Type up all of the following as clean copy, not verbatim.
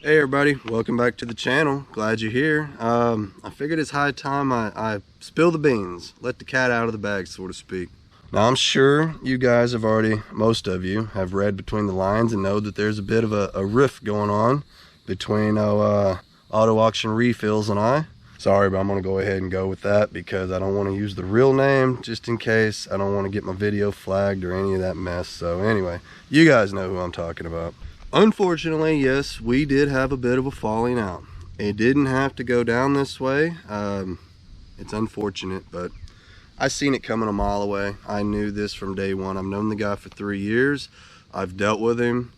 Hey everybody, welcome back to the channel. Glad you're here. I figured it's high time I spill the beans, let the cat out of the bag, so to speak. Now I'm sure you guys have already, most of you, have read between the lines and know that there's a bit of a rift going on between Auto Auction Refills and I. Sorry, but I'm gonna go ahead and go with that because I don't want to use the real name just in case. I don't want to get my video flagged or any of that mess. So anyway, you guys know who I'm talking about. Unfortunately, yes, we did have a bit of a falling out. It didn't have to go down this way. It's unfortunate, but I seen it coming a mile away. I knew this from day one. I've known the guy for 3 years. I've dealt with him.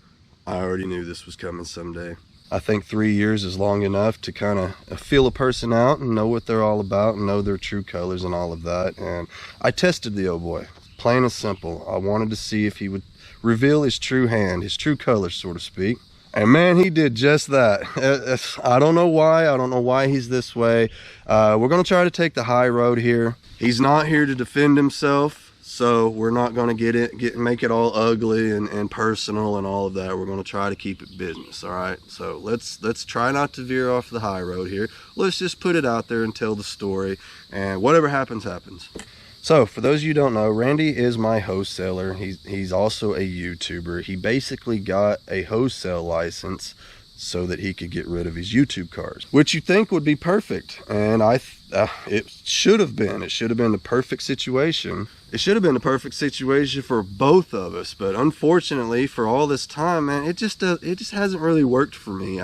I already knew this was coming someday. I think 3 years is long enough to kind of feel a person out and know what they're all about and know their true colors and all of that. And I tested the old boy, plain and simple. I wanted to see if he would reveal his true hand, his true colors, so to speak. And man, he did just that. I don't know why. I don't know why he's this way. We're going to try to take the high road here. He's not here to defend himself, so we're not going to make it all ugly and personal and all of that. We're going to try to keep it business, all right? So let's try not to veer off the high road here. Let's just put it out there and tell the story, and whatever happens, happens. So for those of you who don't know, Randy is my wholesaler. He's also a YouTuber. He basically got a wholesale license so that he could get rid of his YouTube cars, which you think would be perfect. And it should have been. It should have been the perfect situation. It should have been the perfect situation for both of us. But unfortunately, for all this time, man, it just hasn't really worked for me.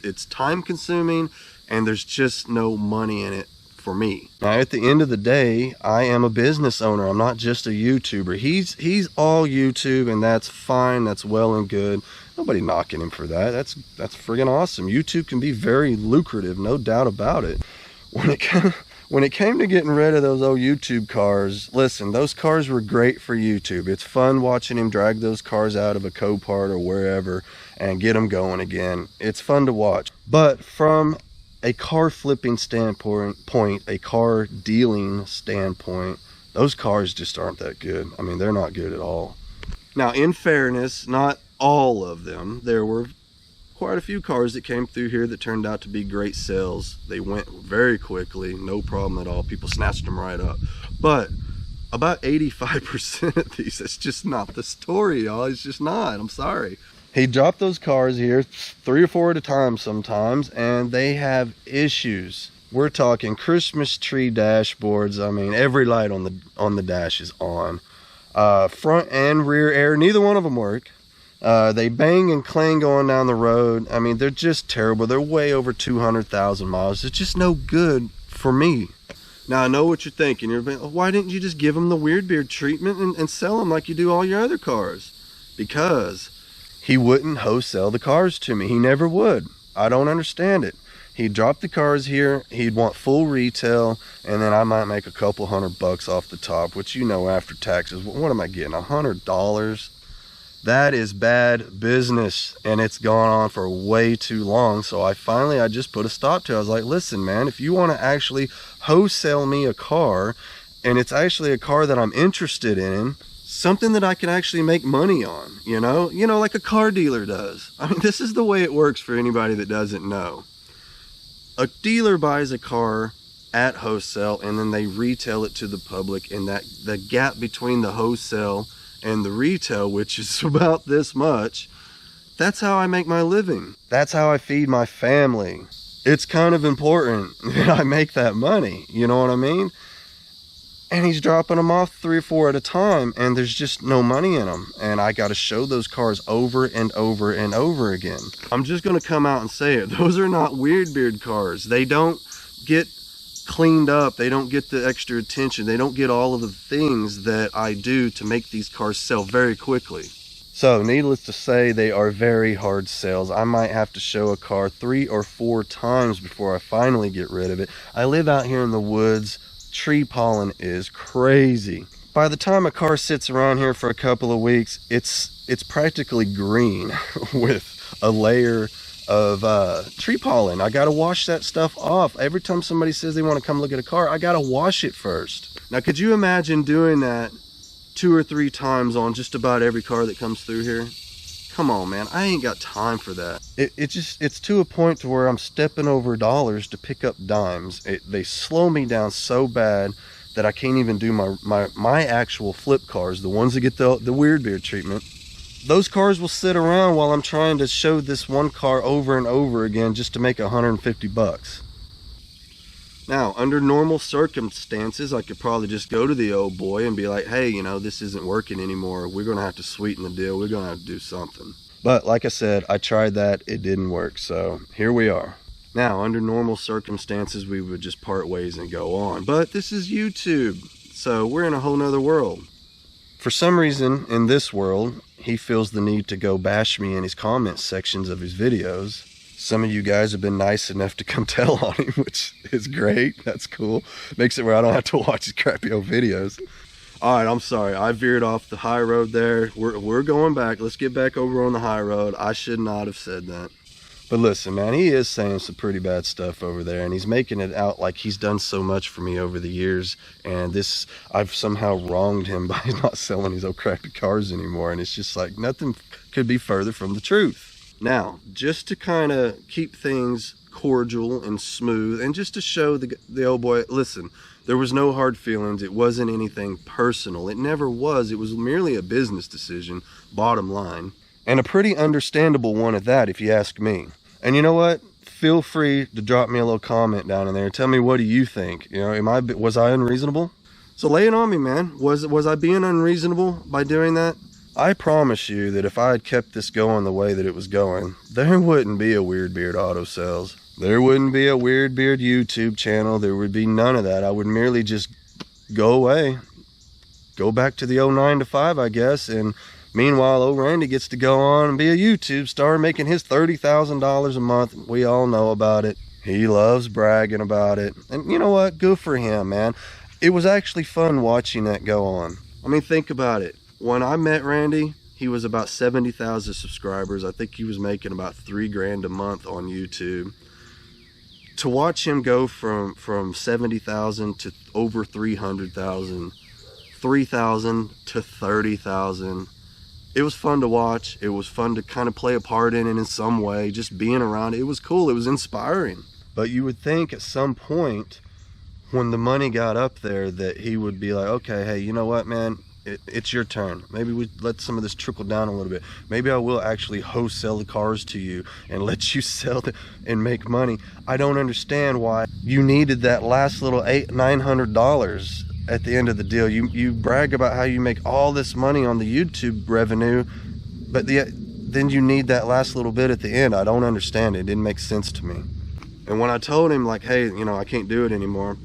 It's time consuming, and there's just no money in it for me. Now at the end of the day, I am a business owner. I'm not just a YouTuber. He's all YouTube, and that's fine. That's well and good. Nobody knocking him for that. That's friggin' awesome. YouTube can be very lucrative, no doubt about it. When it came to getting rid of those old YouTube cars, listen, those cars were great for YouTube. It's fun watching him drag those cars out of a Copart or wherever and get them going again. It's fun to watch. But from a car flipping standpoint, a car dealing standpoint, those cars just aren't that good. I mean, they're not good at all. Now, in fairness, not all of them. There were quite a few cars that came through here that turned out to be great sales. They went very quickly, no problem at all. People snatched them right up. But about 85% of these, that's just not the story, y'all. It's just not. I'm sorry. He dropped those cars here 3 or 4 at a time sometimes, and they have issues. We're talking Christmas tree dashboards. I mean, every light on the dash is on. Front and rear air, neither one of them work. They bang and clang going down the road. I mean, they're just terrible. They're way over 200,000 miles. It's just no good for me. Now, I know what you're thinking. You're thinking, why didn't you just give them the weird beard treatment and sell them like you do all your other cars? Because he wouldn't wholesale the cars to me. He never would. I don't understand it. He'd drop the cars here, he'd want full retail, and then I might make a couple $100 off the top, which, you know, after taxes, what am I getting, $100? That is bad business, and it's gone on for way too long. So I just put a stop to it. I was like, listen, man, if you want to actually wholesale me a car, and it's actually a car that I'm interested in, something that I can actually make money on, you know, like a car dealer does. I mean, this is the way it works for anybody that doesn't know. A dealer buys a car at wholesale, and then they retail it to the public, and the gap between the wholesale and the retail, which is about this much, that's how I make my living. That's how I feed my family. It's kind of important that I make that money, you know what I mean? And he's dropping them off 3 or 4 at a time, and there's just no money in them. And I got to show those cars over and over and over again. I'm just going to come out and say it. Those are not weird beard cars. They don't get cleaned up. They don't get the extra attention. They don't get all of the things that I do to make these cars sell very quickly. So needless to say, they are very hard sales. I might have to show a car 3 or 4 times before I finally get rid of it. I live out here in the woods. Tree pollen is crazy. By the time a car sits around here for a couple of weeks, it's practically green with a layer of tree pollen. I gotta wash that stuff off. Every time somebody says they want to come look at a car, I gotta wash it first. Now, could you imagine doing that 2 or 3 times on just about every car that comes through here? Come on, man, I ain't got time for that. It's to a point to where I'm stepping over dollars to pick up dimes. They slow me down so bad that I can't even do my actual flip cars, the ones that get the weird beard treatment. Those cars will sit around while I'm trying to show this one car over and over again just to make 150 bucks. Now, under normal circumstances, I could probably just go to the old boy and be like, hey, you know, this isn't working anymore. We're going to have to sweeten the deal. We're going to have to do something. But like I said, I tried that. It didn't work. So here we are. Now, under normal circumstances, we would just part ways and go on. But this is YouTube. So we're in a whole nother world. For some reason, in this world, he feels the need to go bash me in his comment sections of his videos. Some of you guys have been nice enough to come tell on him, which is great. That's cool. Makes it where I don't have to watch his crappy old videos. All right, I'm sorry. I veered off the high road there. We're going back. Let's get back over on the high road. I should not have said that. But listen, man, he is saying some pretty bad stuff over there, and he's making it out like he's done so much for me over the years, and I've somehow wronged him by not selling his old crappy cars anymore, and it's just like nothing could be further from the truth. Now, just to kind of keep things cordial and smooth, and just to show the old boy, listen, there was no hard feelings. It wasn't anything personal. It never was. It was merely a business decision, bottom line. And a pretty understandable one at that, if you ask me. And you know what? Feel free to drop me a little comment down in there and tell me, what do you think? You know, was I unreasonable? So lay it on me, man. Was I being unreasonable by doing that? I promise you that if I had kept this going the way that it was going, there wouldn't be a Weird Beard Auto Sales. There wouldn't be a Weird Beard YouTube channel. There would be none of that. I would merely just go away. Go back to the old 9 to 5, I guess, and meanwhile, old Randy gets to go on and be a YouTube star making his $30,000 a month. We all know about it. He loves bragging about it. And you know what? Good for him, man. It was actually fun watching that go on. I mean, think about it. When I met Randy, he was about 70,000 subscribers. I think he was making about $3 grand a month on YouTube. To watch him go from 70,000 to over 300,000, 3,000 to 30,000, it was fun to watch. It was fun to kind of play a part in it in some way. Just being around it, it was cool. It was inspiring. But you would think at some point when the money got up there that he would be like, okay, hey, you know what, man? It's your turn. Maybe we let some of this trickle down a little bit. Maybe I will actually wholesale the cars to you and let you sell them and make money. I don't understand why you needed that last little $900 at the end of the deal. You brag about how you make all this money on the YouTube revenue, but then you need that last little bit at the end. I don't understand it. It didn't make sense to me. And when I told him, like, hey, you know, I can't do it anymore,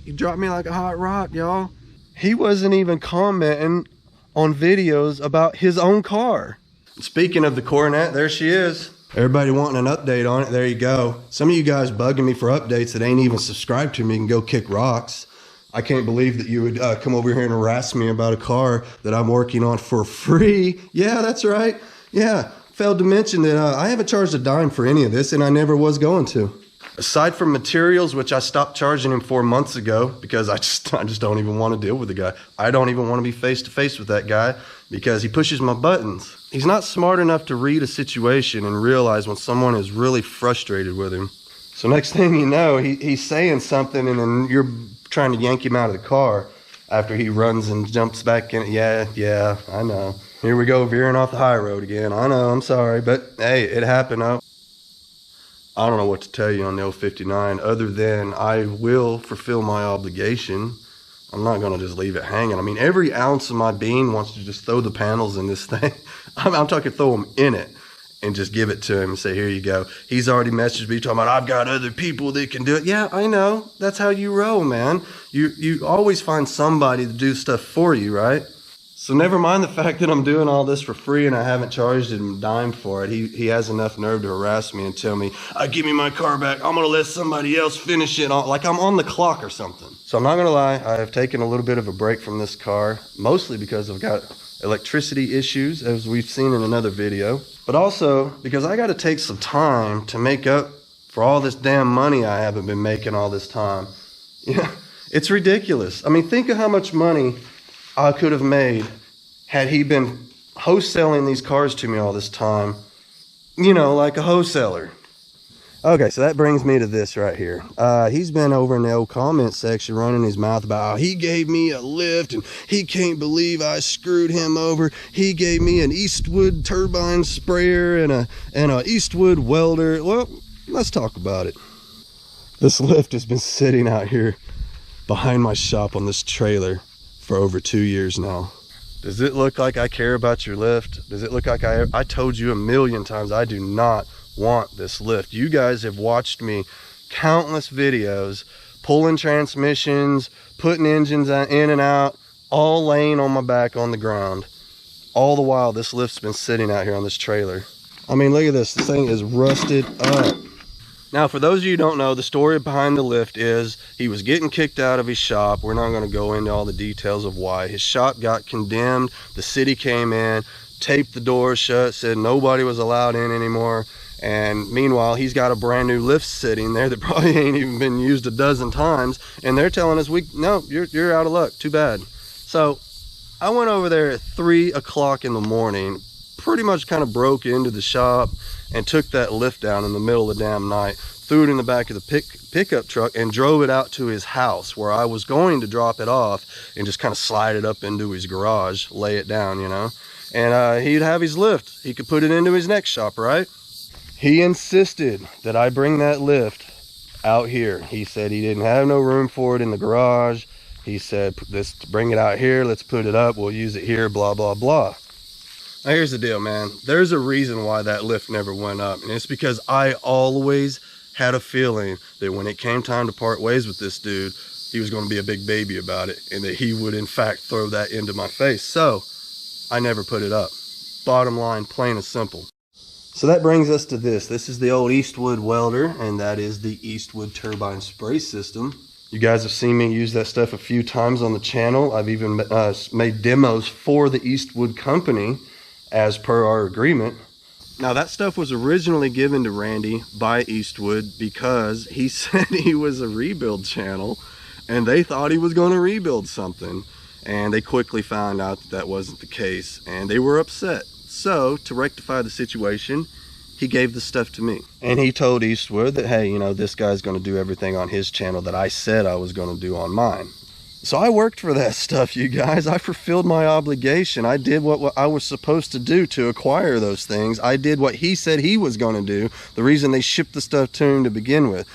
he dropped me like a hot rock, y'all. He wasn't even commenting on videos about his own car. Speaking of the Coronet, there she is. Everybody wanting an update on it, there you go. Some of you guys bugging me for updates that ain't even subscribed to me can go kick rocks. I can't believe that you would come over here and harass me about a car that I'm working on for free. Yeah, that's right. Yeah, failed to mention that I haven't charged a dime for any of this, and I never was going to. Aside from materials, which I stopped charging him 4 months ago because I just don't even want to deal with the guy. I don't even want to be face to face with that guy because he pushes my buttons. He's not smart enough to read a situation and realize when someone is really frustrated with him. So next thing you know, he's saying something and then you're trying to yank him out of the car after he runs and jumps back in. Yeah, I know. Here we go, veering off the high road again. I know, I'm sorry, but hey, it happened. I don't know what to tell you on the 059 other than I will fulfill my obligation. I'm not going to just leave it hanging. I mean, every ounce of my being wants to just throw the panels in this thing. I'm talking throw them in it and just give it to him and say, here you go. He's already messaged me talking about, I've got other people that can do it. Yeah, I know. That's how you roll, man. You always find somebody to do stuff for you, right? So never mind the fact that I'm doing all this for free and I haven't charged him a dime for it. He has enough nerve to harass me and tell me, give me my car back. I'm going to let somebody else finish it. Like I'm on the clock or something. So I'm not going to lie. I have taken a little bit of a break from this car, mostly because I've got electricity issues, as we've seen in another video. But also because I got to take some time to make up for all this damn money I haven't been making all this time. Yeah, it's ridiculous. I mean, think of how much money I could have made had he been wholesaling these cars to me all this time, you know, like a wholesaler. Okay, so that brings me to this right here. He's been over in the old comment section running his mouth about how he gave me a lift and he can't believe I screwed him over. He gave me an Eastwood turbine sprayer and a Eastwood welder. Well, let's talk about it. This lift has been sitting out here behind my shop on this trailer for over 2 years now. Does it look like I care about your lift? Does it look like I told you a million times I do not want this lift? You guys have watched me countless videos pulling transmissions, putting engines in and out, all laying on my back on the ground. All the while this lift's been sitting out here on this trailer. I mean, look at this. This thing is rusted up. Now, for those of you who don't know, the story behind the lift is he was getting kicked out of his shop. We're not going to go into all the details of why. His shop got condemned. The city came in, taped the doors shut, said nobody was allowed in anymore. And meanwhile, he's got a brand new lift sitting there that probably ain't even been used a dozen times. And they're telling us, no, you're out of luck. Too bad. So I went over there at 3 o'clock in the morning, pretty much kind of broke into the shop and took that lift down in the middle of the damn night, threw it in the back of the pickup truck and drove it out to his house where I was going to drop it off and just kind of slide it up into his garage, lay it down, you know. And he'd have his lift. He could put it into his next shop, right? He insisted that I bring that lift out here. He said he didn't have no room for it in the garage. He said, let's bring it out here, let's put it up, we'll use it here, blah, blah, blah. Now here's the deal, man. There's a reason why that lift never went up, and it's because I always had a feeling that when it came time to part ways with this dude, he was going to be a big baby about it, and that he would in fact throw that into my face. So I never put it up. Bottom line, plain and simple. So that brings us to this. This is the old Eastwood welder, and that is the Eastwood turbine spray system. You guys have seen me use that stuff a few times on the channel. I've even made demos for the Eastwood company as per our agreement. Now that stuff was originally given to Randy by Eastwood because he said he was a rebuild channel and they thought he was going to rebuild something, and they quickly found out that that wasn't the case and they were upset. So to rectify the situation, he gave the stuff to me, and he told Eastwood that, hey, you know, this guy's going to do everything on his channel that I said I was going to do on mine. So I worked for that stuff, you guys. I fulfilled my obligation. I did what I was supposed to do to acquire those things. I did what he said he was going to do, the reason they shipped the stuff to him to begin with.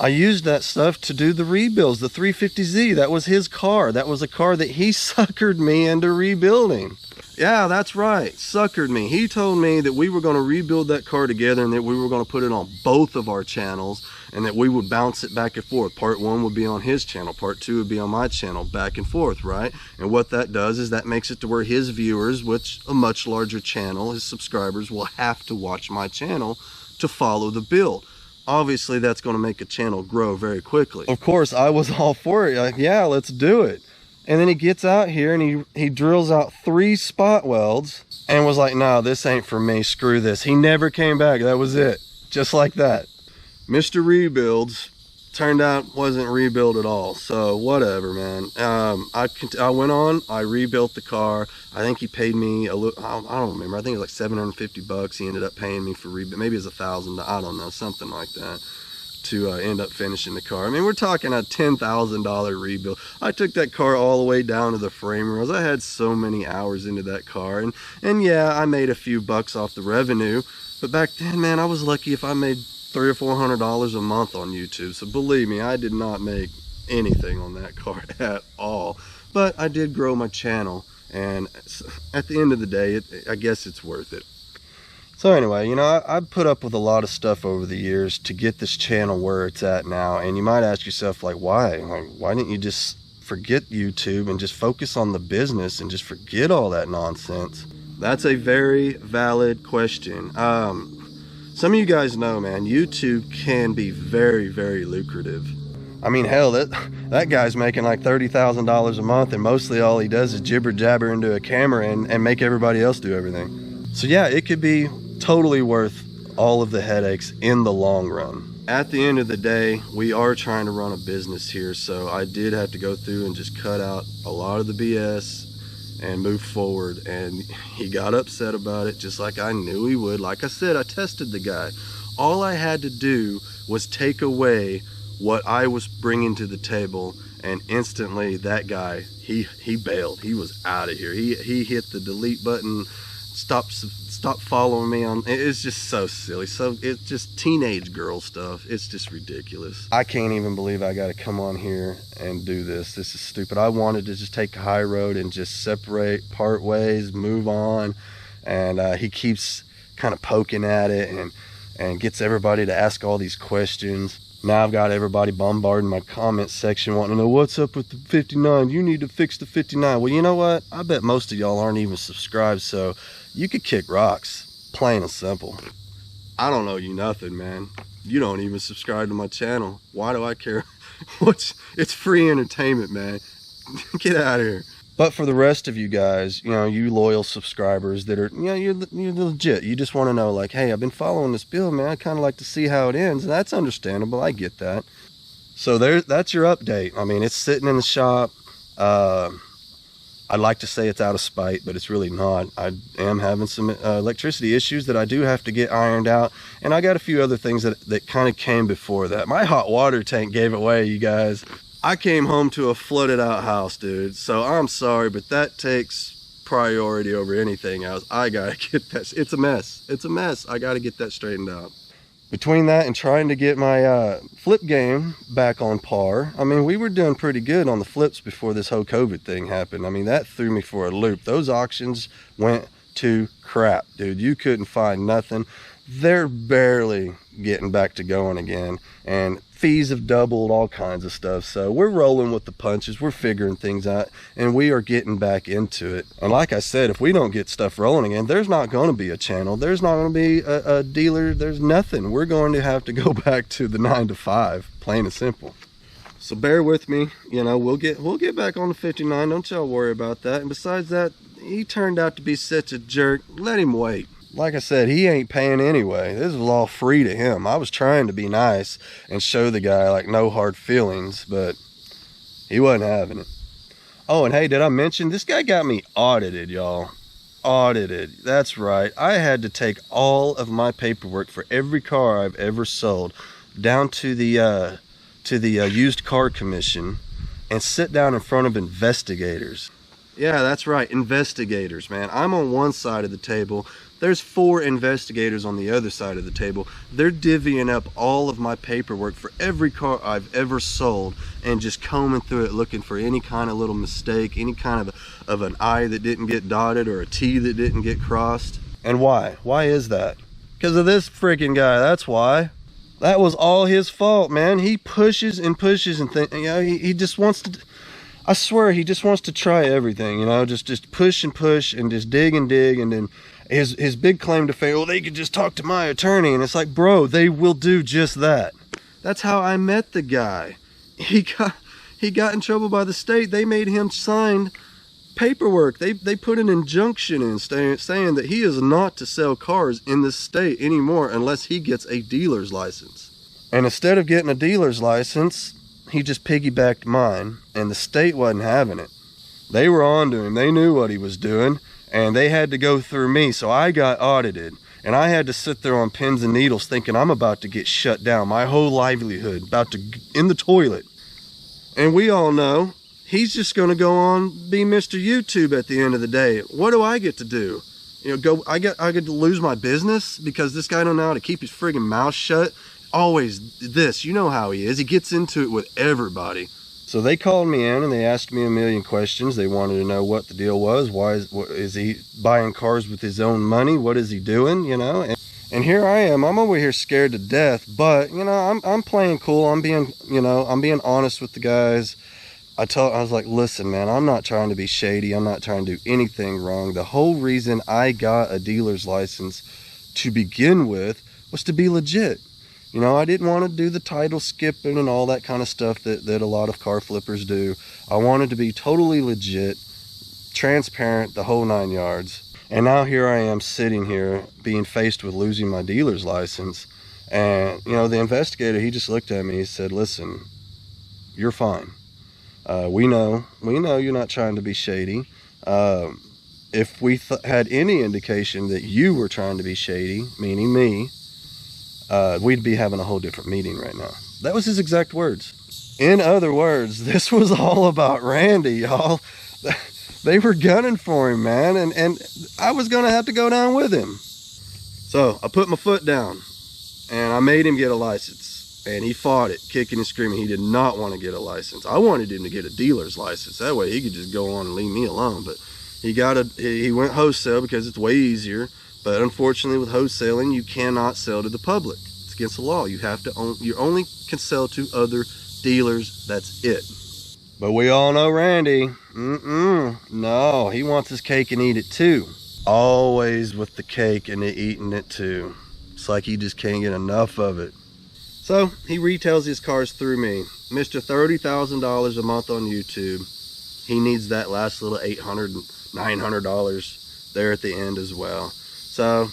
I used that stuff to do the rebuilds, the 350Z. That was his car. That was a car that he suckered me into rebuilding. Yeah, that's right, suckered me. He told me that we were going to rebuild that car together and that we were going to put it on both of our channels and that we would bounce it back and forth. Part 1 would be on his channel, part 2 would be on my channel, back and forth, right? And what that does is that makes it to where his viewers, which a much larger channel, his subscribers, will have to watch my channel to follow the build. Obviously, that's going to make a channel grow very quickly. Of course, I was all for it. Like, yeah, let's do it. And then he gets out here and he drills out 3 spot welds and was like, no, this ain't for me, screw this. He never came back. That was it, just like that. Mr. Rebuilds turned out wasn't rebuild at all, so whatever, man. I went on, I rebuilt the car. I think he paid me a little, I don't remember, I think it was like 750 bucks he ended up paying me for rebuild. Maybe it was $1,000, I don't know, something like that, to end up finishing the car. I mean, we're talking a $10,000 rebuild. I took that car all the way down to the frame rails. I had so many hours into that car, and yeah, I made a few bucks off the revenue, but back then, man, I was lucky if I made $300 or $400 a month on YouTube. So believe me, I did not make anything on that car at all, but I did grow my channel, and at the end of the day, I guess it's worth it. So anyway, you know, I've put up with a lot of stuff over the years to get this channel where it's at now. And you might ask yourself, like, why? Like, why didn't you just forget YouTube and just focus on the business and just forget all that nonsense? That's a very valid question. Some of you guys know, man, YouTube can be very, very lucrative. I mean, hell, that guy's making like $30,000 a month, and mostly all he does is jibber jabber into a camera and make everybody else do everything. So yeah, it could be totally worth all of the headaches in the long run. At the end of the day, we are trying to run a business here, so I did have to go through and just cut out a lot of the BS and move forward. And he got upset about it, just like I knew he would. Like I said, I tested the guy. All I had to do was take away what I was bringing to the table, and instantly that guy, he bailed. He was out of here. He hit the delete button, stopped following me on. It's just so silly. So it's just teenage girl stuff. It's just ridiculous. I can't even believe I got to come on here and do this. This is stupid. I wanted to just take the high road and just separate, part ways, move on. And he keeps kind of poking at it and gets everybody to ask all these questions. Now I've got everybody bombarding my comment section wanting to know what's up with the 59. You need to fix the 59. Well, you know what? I bet most of y'all aren't even subscribed, so you could kick rocks. Plain and simple. I don't know you nothing, man. You don't even subscribe to my channel. Why do I care? It's free entertainment, man. Get out of here. But for the rest of you guys, you know, you loyal subscribers that are, you know, you're legit. You just want to know, like, hey, I've been following this build, man. I kind of like to see how it ends. And that's understandable. I get that. So that's your update. I mean, it's sitting in the shop. I'd like to say it's out of spite, but it's really not. I am having some electricity issues that I do have to get ironed out. And I got a few other things that kind of came before that. My hot water tank gave it away, you guys. I came home to a flooded out house, dude. So I'm sorry, but that takes priority over anything else. I gotta get that. It's a mess. It's a mess. I gotta get that straightened out. Between that and trying to get my flip game back on par, I mean, we were doing pretty good on the flips before this whole COVID thing happened. I mean, that threw me for a loop. Those auctions went to crap, dude. You couldn't find nothing. They're barely getting back to going again, and fees have doubled, all kinds of stuff. So we're rolling with the punches, we're figuring things out, and we are getting back into it. And like I said, if we don't get stuff rolling again, there's not going to be a channel, there's not going to be a dealer, there's nothing. We're going to have to go back to the 9 to 5, plain and simple. So bear with me, you know, we'll get back on the 59. Don't y'all worry about that. And besides that, he turned out to be such a jerk. Let him wait. Like I said, he ain't paying anyway. This was all free to him. I was trying to be nice and show the guy like no hard feelings, but he wasn't having it. Oh, and hey, did I mention this guy got me audited, y'all? Audited. That's right. I had to take all of my paperwork for every car I've ever sold down to the used car commission and sit down in front of investigators. Yeah, that's right, investigators, man. I'm on one side of the table. There's 4 investigators on the other side of the table. They're divvying up all of my paperwork for every car I've ever sold and just combing through it looking for any kind of little mistake, any kind of an I that didn't get dotted or a T that didn't get crossed. And why? Why is that? Because of this freaking guy, that's why. That was all his fault, man. He pushes and pushes and you know, he just wants to, I swear, he just wants to try everything, you know, just push and push and just dig and dig, and then his big claim to fame, well, they could just talk to my attorney. And it's like, bro, they will do just that. That's how I met the guy. He got in trouble by the state. They made him sign paperwork. They put an injunction in saying that he is not to sell cars in this state anymore unless he gets a dealer's license. And instead of getting a dealer's license, he just piggybacked mine, and the state wasn't having it. They were on to him. They knew what he was doing, and they had to go through me. So I got audited, and I had to sit there on pins and needles thinking I'm about to get shut down. My whole livelihood about to in the toilet. And we all know he's just going to go on be Mr. YouTube at the end of the day. What do I get to do? You know, I get to lose my business because this guy don't know how to keep his friggin' mouth shut. Always this, you know how he is. He gets into it with everybody. So they called me in and they asked me a million questions. They wanted to know what the deal was. Why is he buying cars with his own money? What is he doing? You know, and here I am. I'm over here scared to death, but you know, I'm playing cool. I'm being honest with the guys. I was like, listen, man, I'm not trying to be shady. I'm not trying to do anything wrong. The whole reason I got a dealer's license to begin with was to be legit. You know, I didn't want to do the title skipping and all that kind of stuff that a lot of car flippers do. I wanted to be totally legit, transparent, the whole 9 yards. And now here I am sitting here being faced with losing my dealer's license. And, you know, the investigator, he just looked at me. He said, listen, you're fine. We know you're not trying to be shady. If we had any indication that you were trying to be shady, meaning me, we'd be having a whole different meeting right now. That was his exact words. In other words, this was all about Randy, y'all. They were gunning for him, man, and I was gonna have to go down with him. So I put my foot down and I made him get a license, and he fought it, kicking and screaming. He did not want to get a license. I wanted him to get a dealer's license. That way he could just go on and leave me alone. But he went wholesale because it's way easier. But unfortunately, with wholesaling, you cannot sell to the public. It's against the law. You have to you only can sell to other dealers. That's it. But we all know Randy. No, he wants his cake and eat it too. Always with the cake and eating it too. It's like he just can't get enough of it. So he retails his cars through me. Mr. $30,000 a month on YouTube. He needs that last little $800, $900 there at the end as well. So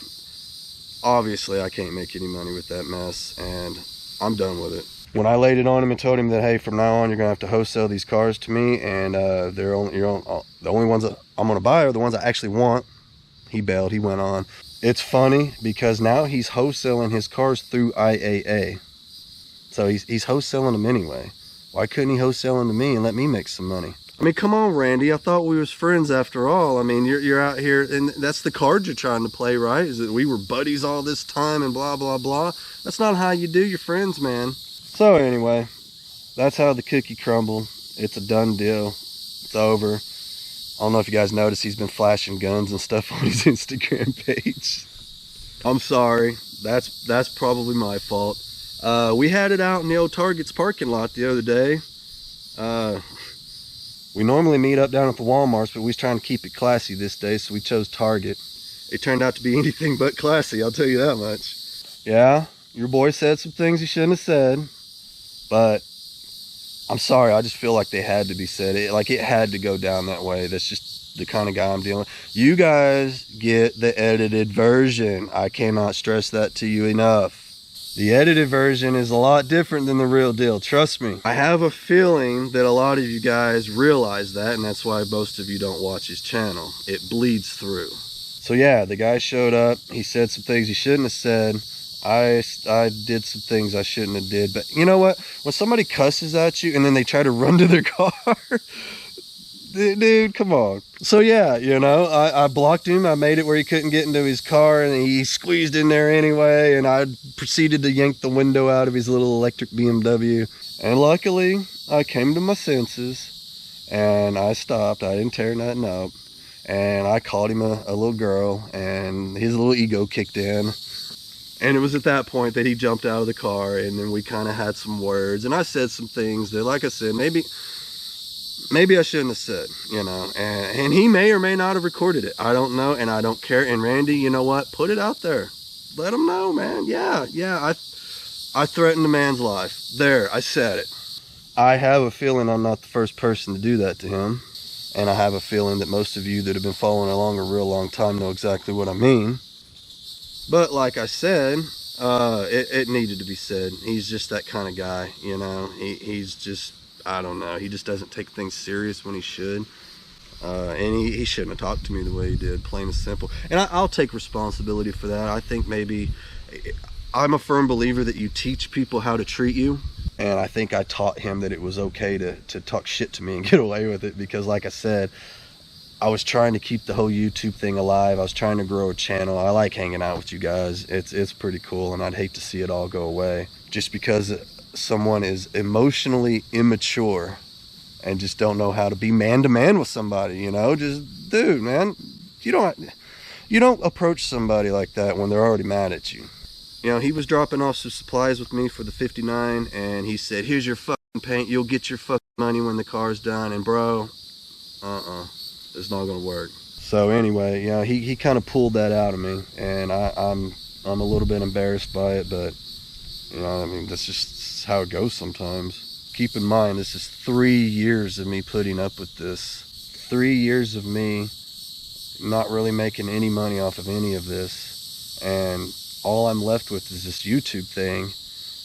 obviously I can't make any money with that mess, and I'm done with it. When I laid it on him and told him that, hey, from now on you're gonna have to wholesale these cars to me, and the only ones that I'm gonna buy are the ones I actually want, he bailed. He went on. It's funny because now he's wholesaling his cars through IAA. So he's wholesaling them anyway. Why couldn't he wholesale them to me and let me make some money? I mean, come on, Randy. I thought we was friends after all. I mean, you're out here, and that's the card you're trying to play, right? Is that we were buddies all this time and blah, blah, blah. That's not how you do your friends, man. So anyway, that's how the cookie crumbled. It's a done deal. It's over. I don't know if you guys noticed, he's been flashing guns and stuff on his Instagram page. I'm sorry. That's probably my fault. We had it out in the old Target's parking lot the other day. We normally meet up down at the Walmarts, but we was trying to keep it classy this day, so we chose Target. It turned out to be anything but classy, I'll tell you that much. Yeah, your boy said some things he shouldn't have said, but I'm sorry, I just feel like they had to be said. It had to go down that way. That's just the kind of guy I'm dealing with. You guys get the edited version. I cannot stress that to you enough. The edited version is a lot different than the real deal, trust me. I have a feeling that a lot of you guys realize that, and that's why most of you don't watch his channel. It bleeds through. So yeah, the guy showed up. He said some things he shouldn't have said. I did some things I shouldn't have did. But you know what? When somebody cusses at you and then they try to run to their car, dude, come on. So yeah, you know, I blocked him. I made it where he couldn't get into his car, and he squeezed in there anyway, and I proceeded to yank the window out of his little electric BMW. And luckily, I came to my senses, and I stopped. I didn't tear nothing up. And I called him a little girl, and his little ego kicked in. And it was at that point that he jumped out of the car, and then we kind of had some words, and I said some things that, like I said, maybe I shouldn't have said, you know, and he may or may not have recorded it. I don't know, and I don't care. And Randy, you know what? Put it out there. Let him know, man. Yeah, I threatened a man's life. There, I said it. I have a feeling I'm not the first person to do that to him, and I have a feeling that most of you that have been following along a real long time know exactly what I mean. But like I said, it needed to be said. He's just that kind of guy, you know. He's just, I don't know. He just doesn't take things serious when he should. And he shouldn't have talked to me the way he did, plain and simple. And I'll take responsibility for that. I think maybe, I'm a firm believer that you teach people how to treat you. And I think I taught him that it was okay to talk shit to me and get away with it. Because like I said, I was trying to keep the whole YouTube thing alive. I was trying to grow a channel. I like hanging out with you guys. It's pretty cool, and I'd hate to see it all go away just because someone is emotionally immature and just don't know how to be man-to-man with somebody, you know? Just, dude, man, you don't approach somebody like that when they're already mad at you. You know, he was dropping off some supplies with me for the 59, and he said, here's your fucking paint. You'll get your fucking money when the car's done. And bro, it's not gonna work. So anyway, you know, he kind of pulled that out of me, and I'm a little bit embarrassed by it, but you know, I mean, that's just how it goes sometimes. Keep in mind, this is 3 years of me putting up with this. 3 years of me not really making any money off of any of this, and all I'm left with is this YouTube thing,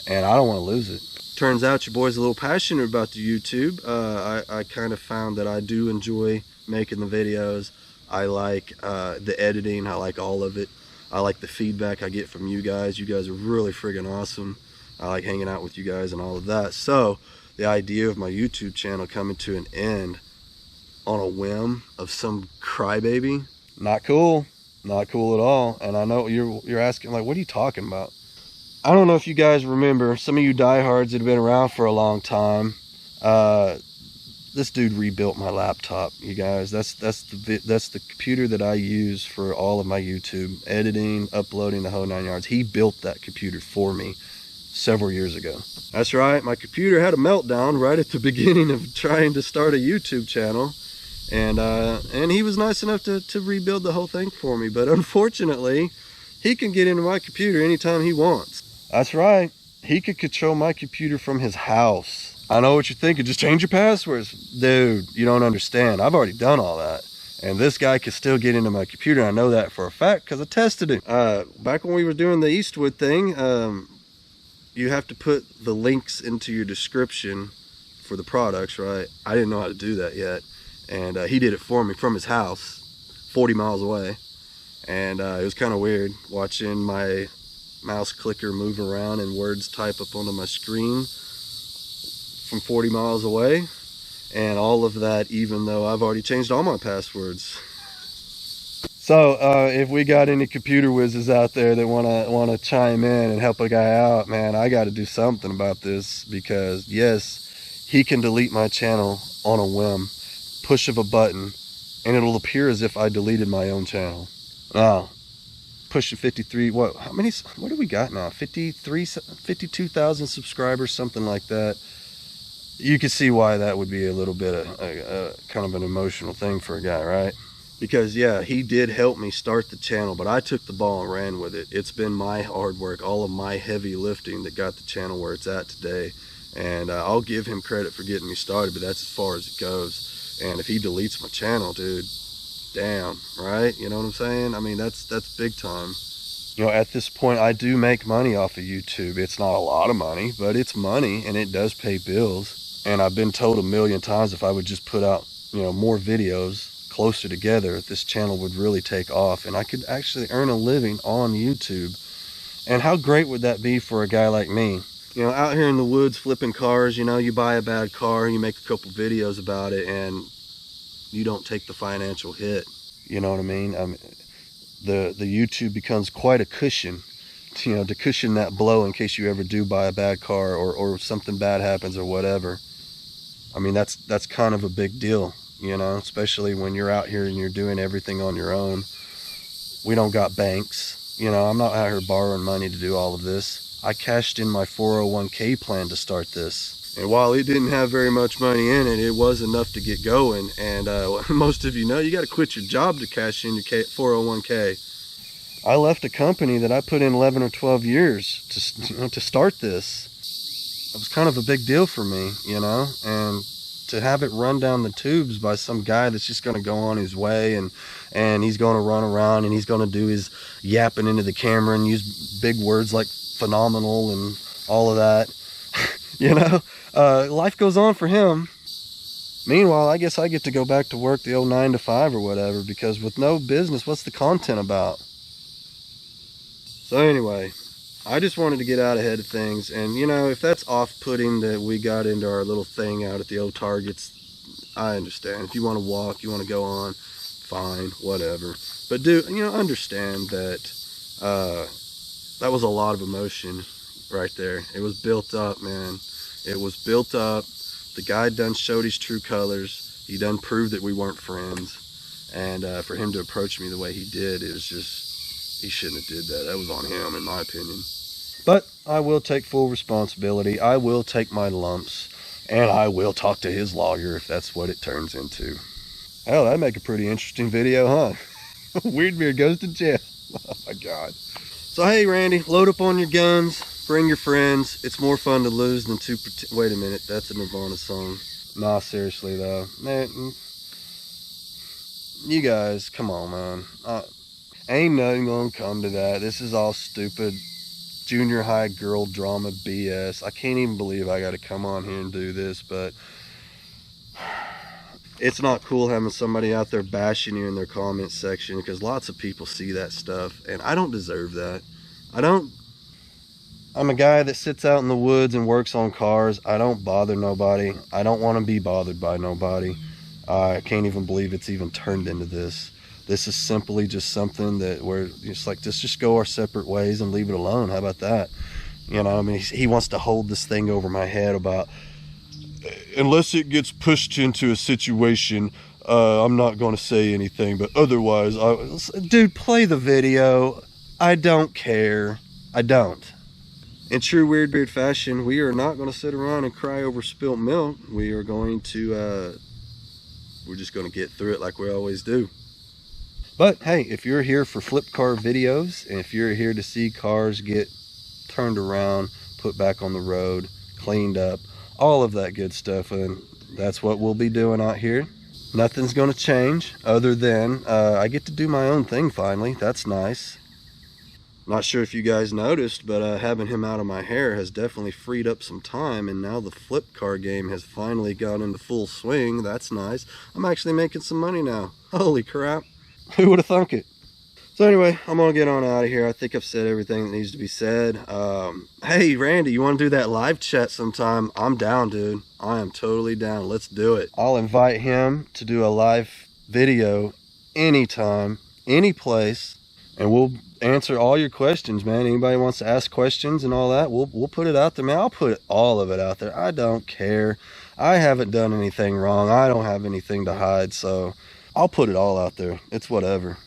and I don't want to lose it. Turns out your boy's a little passionate about the YouTube. I kind of found that I do enjoy making the videos. I like the editing. I like all of it. I like the feedback I get from you guys. You guys are really friggin' awesome. I like hanging out with you guys and all of that. So the idea of my YouTube channel coming to an end on a whim of some crybaby, not cool. Not cool at all. And I know you're asking, like, what are you talking about? I don't know if you guys remember, some of you diehards that have been around for a long time, this dude rebuilt my laptop, you guys. That's the computer that I use for all of my YouTube editing, uploading, the whole 9 yards. He built that computer for me several years ago. That's right, my computer had a meltdown right at the beginning of trying to start a YouTube channel, and he was nice enough to rebuild the whole thing for me. But unfortunately, he can get into my computer anytime he wants. That's right, he could control my computer from his house. I know what you're thinking, just change your passwords. Dude, you don't understand. I've already done all that. And this guy can still get into my computer. I know that for a fact because I tested it. Back when we were doing the Eastwood thing, you have to put the links into your description for the products, right? I didn't know how to do that yet. And he did it for me from his house, 40 miles away. And it was kind of weird watching my mouse clicker move around and words type up onto my screen from 40 miles away, and all of that even though I've already changed all my passwords. So if we got any computer whizzes out there that wanna chime in and help a guy out, man, I got to do something about this, because yes, he can delete my channel on a whim, push of a button, and it'll appear as if I deleted my own channel. Now, pushing 53, what do we got now? 52,000 subscribers, something like that. You can see why that would be a little bit of kind of an emotional thing for a guy, right? Because yeah, he did help me start the channel, but I took the ball and ran with it. It's been my hard work, all of my heavy lifting that got the channel where it's at today. And I'll give him credit for getting me started, but that's as far as it goes. And if he deletes my channel, dude, damn, right? You know what I'm saying? I mean, that's big time. You know, at this point, I do make money off of YouTube. It's not a lot of money, but it's money, and it does pay bills. And I've been told a million times, if I would just put out, you know, more videos closer together, this channel would really take off, and I could actually earn a living on YouTube. And how great would that be for a guy like me? You know, out here in the woods flipping cars, you know, you buy a bad car, you make a couple videos about it, and you don't take the financial hit. You know what I mean? The YouTube becomes quite a cushion, you know, to cushion that blow in case you ever do buy a bad car, or something bad happens or whatever. I mean, that's kind of a big deal, you know, especially when you're out here and you're doing everything on your own. We don't got banks, you know, I'm not out here borrowing money to do all of this. I cashed in my 401k plan to start this. And while it didn't have very much money in it, it was enough to get going. And most of you know, you got to quit your job to cash in your 401k. I left a company that I put in 11 or 12 years to start this. It was kind of a big deal for me, you know, and to have it run down the tubes by some guy that's just going to go on his way, and he's going to run around and he's going to do his yapping into the camera and use big words like phenomenal and all of that. You know, life goes on for him. Meanwhile, I guess I get to go back to work the old 9 to 5 or whatever, because with no business, what's the content about? So anyway, I just wanted to get out ahead of things. And you know, if that's off-putting that we got into our little thing out at the old Targets, I understand. If you want to walk, you want to go on, fine, whatever. But you know, understand that that was a lot of emotion right there. It was built up, man. It was built up. The guy done showed his true colors. He done proved that we weren't friends. And for him to approach me the way he did, it was just, he shouldn't have did that. That was on him, in my opinion. But I will take full responsibility. I will take my lumps. And I will talk to his lawyer if that's what it turns into. Hell, that'd make a pretty interesting video, huh? Weirdbeard goes to jail. Oh my God. So hey, Randy, load up on your guns. Bring your friends. It's more fun to lose than to pretend. Wait a minute, that's a Nirvana song. Nah, seriously though. Man, you guys, come on, man. Ain't nothing gonna come to that. This is all stupid junior high girl drama BS. I can't even believe I gotta come on here and do this, but It's not cool having somebody out there bashing you in their comment section, because lots of people see that stuff, and I don't deserve that. I'm a guy that sits out in the woods and works on cars. I don't bother nobody. I don't want to be bothered by nobody. I can't even believe it's even turned into this. This is simply just something that we're just like, let's just go our separate ways and leave it alone. How about that? You know, I mean, he wants to hold this thing over my head about, unless it gets pushed into a situation, I'm not going to say anything, but otherwise, dude, play the video. I don't care. I don't. In true Weird Beard fashion, we are not going to sit around and cry over spilt milk. We are going to, we're just going to get through it like we always do. But hey, if you're here for flip car videos, and if you're here to see cars get turned around, put back on the road, cleaned up, all of that good stuff, and that's what we'll be doing out here. Nothing's going to change other than I get to do my own thing finally. That's nice. Not sure if you guys noticed, but having him out of my hair has definitely freed up some time, and now the flip car game has finally gone into full swing. That's nice. I'm actually making some money now. Holy crap. Who would have thunk it? So anyway, I'm gonna get on out of here. I think I've said everything that needs to be said. Hey Randy, you want to do that live chat sometime? I'm down, dude. I am totally down. Let's do it. I'll invite him to do a live video anytime, any place, and we'll answer all your questions, man. Anybody wants to ask questions and all that, we'll put it out there, man. I'll put all of it out there. I don't care. I haven't done anything wrong. I don't have anything to hide, so I'll put it all out there. It's whatever.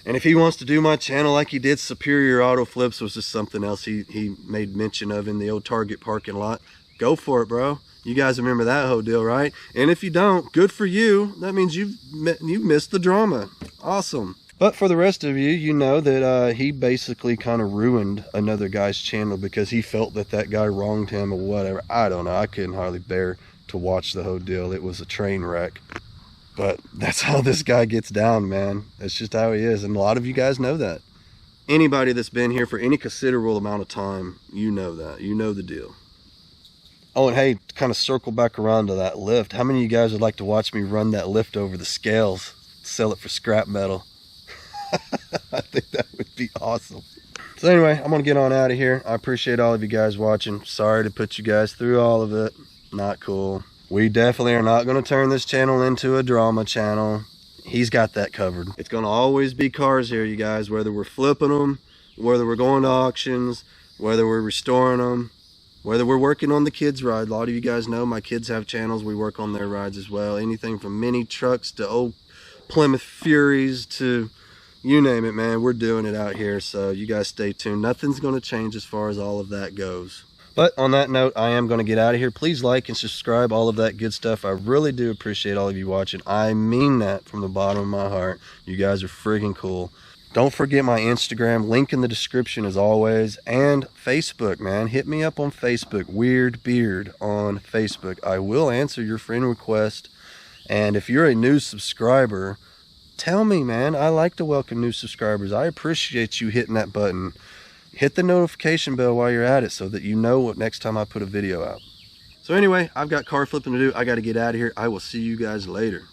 And if he wants to do my channel like he did Superior Auto Flips, was just something else he made mention of in the old Target parking lot, go for it, bro. You guys remember that whole deal, right? And if you don't, good for you. That means you've missed the drama. Awesome. But for the rest of you, you know that he basically kind of ruined another guy's channel because he felt that that guy wronged him or whatever. I don't know. I couldn't hardly bear to watch the whole deal. It was a train wreck. But that's how this guy gets down, man. That's just how he is. And a lot of you guys know that. Anybody that's been here for any considerable amount of time, you know that. You know the deal. Oh, and hey, to kind of circle back around to that lift. How many of you guys would like to watch me run that lift over the scales, sell it for scrap metal? I think that would be awesome. So anyway, I'm going to get on out of here. I appreciate all of you guys watching. Sorry to put you guys through all of it. Not cool. We definitely are not going to turn this channel into a drama channel. He's got that covered. It's going to always be cars here, you guys, whether we're flipping them, whether we're going to auctions, whether we're restoring them, whether we're working on the kids' ride. A lot of you guys know my kids have channels. We work on their rides as well. Anything from mini trucks to old Plymouth Furies to you name it, man. We're doing it out here. So you guys stay tuned. Nothing's going to change as far as all of that goes. But on that note, I am going to get out of here. Please like and subscribe, all of that good stuff. I really do appreciate all of you watching. I mean that from the bottom of my heart. You guys are freaking cool. Don't forget my Instagram, link in the description as always, and Facebook, man. Hit me up on Facebook, Weird Beard on Facebook. I will answer your friend request. And if you're a new subscriber, tell me, man. I like to welcome new subscribers. I appreciate you hitting that button. Hit the notification bell while you're at it so that you know what next time I put a video out. So anyway, I've got car flipping to do. I got to get out of here. I will see you guys later.